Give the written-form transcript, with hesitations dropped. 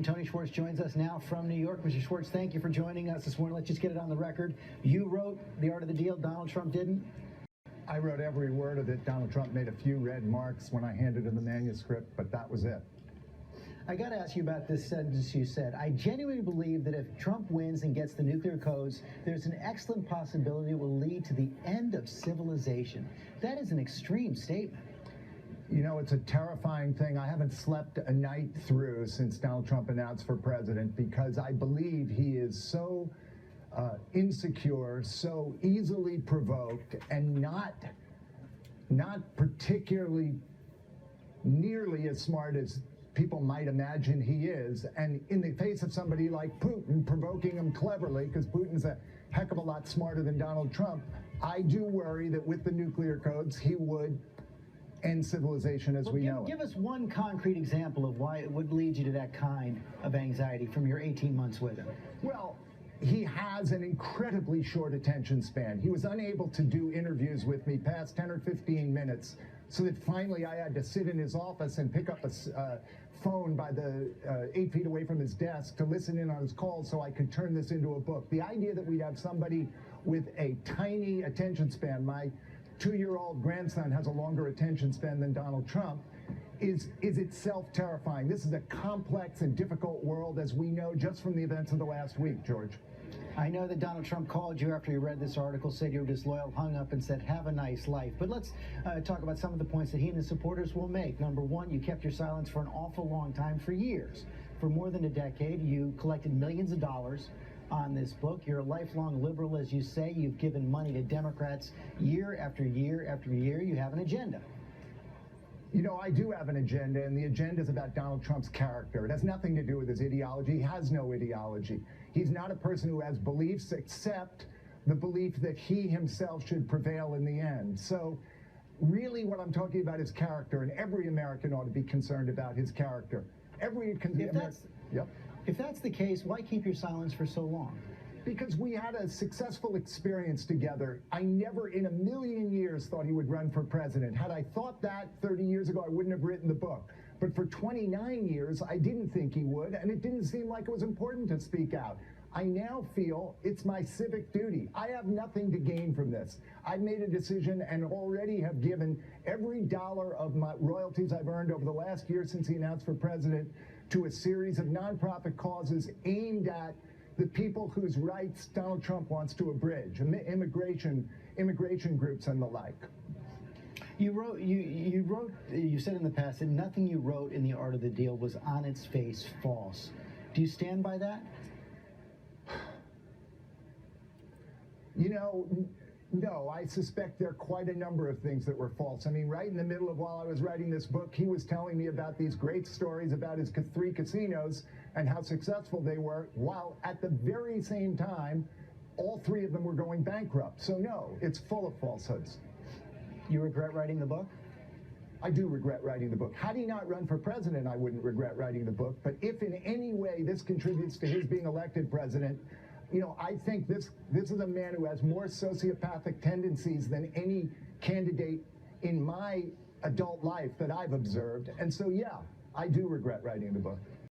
Tony Schwartz joins us now from New York. Mr. Schwartz, thank you for joining us this morning. Let's just get it on the record. You wrote The Art of the Deal. Donald Trump didn't? I wrote every word of it. Donald Trump made a few red marks when I handed him the manuscript, but that was it. I got to ask you about this sentence you said. I genuinely believe that if Trump wins and gets the nuclear codes, there's an excellent possibility it will lead to the end of civilization. That is an extreme statement. You know, it's a terrifying thing. I haven't slept a night through since Donald Trump announced for president because I believe he is so insecure, so easily provoked, and not particularly nearly as smart as people might imagine he is. And in the face of somebody like Putin, provoking him cleverly, because Putin's a heck of a lot smarter than Donald Trump, I do worry that with the nuclear codes, he would end civilization as we know it. Give us one concrete example of why it would lead you to that kind of anxiety from your 18 months with him. Well, he has an incredibly short attention span. He was unable to do interviews with me past 10 or 15 minutes, so that finally I had to sit in his office and pick up a phone by the 8 feet away from his desk to listen in on his calls so I could turn this into a book. The idea that we'd have somebody with a tiny attention span, my 2-year-old grandson has a longer attention span than Donald Trump, is itself terrifying. This is a complex and difficult world, as we know just from the events of the last week, George. I know that Donald Trump called you after you read this article, said you were disloyal, hung up, and said, have a nice life. But let's talk about some of the points that he and his supporters will make. Number one, you kept your silence for an awful long time, for years. For more than a decade, you collected millions of dollars on this book. You're a lifelong liberal, as you say. You've given money to Democrats year after year after year. You have an agenda. You know, I do have an agenda, and the agenda is about Donald Trump's character. It has nothing to do with his ideology. He has no ideology. He's not a person who has beliefs except the belief that he himself should prevail in the end. So really what I'm talking about is character, and every American ought to be concerned about his character. If that's the case, why keep your silence for so long? Because we had a successful experience together. I never in a million years thought he would run for president. Had I thought that 30 years ago, I wouldn't have written the book. But for 29 years, I didn't think he would, and it didn't seem like it was important to speak out. I now feel it's my civic duty. I have nothing to gain from this. I've made a decision and already have given every dollar of my royalties I've earned over the last year since he announced for president to a series of nonprofit causes aimed at the people whose rights Donald Trump wants to abridge, immigration groups and the like. You said in the past that nothing you wrote in The Art of the Deal was on its face false. Do you stand by that? You know, no, I suspect there are quite a number of things that were false. I mean, right in the middle of while I was writing this book, he was telling me about these great stories about his 3 casinos and how successful they were, while at the very same time, all 3 of them were going bankrupt. So no, it's full of falsehoods. You regret writing the book? I do regret writing the book. Had he not run for president, I wouldn't regret writing the book. But if in any way this contributes to his being elected president, you know, I think this is a man who has more sociopathic tendencies than any candidate in my adult life that I've observed. And so, yeah, I do regret writing the book.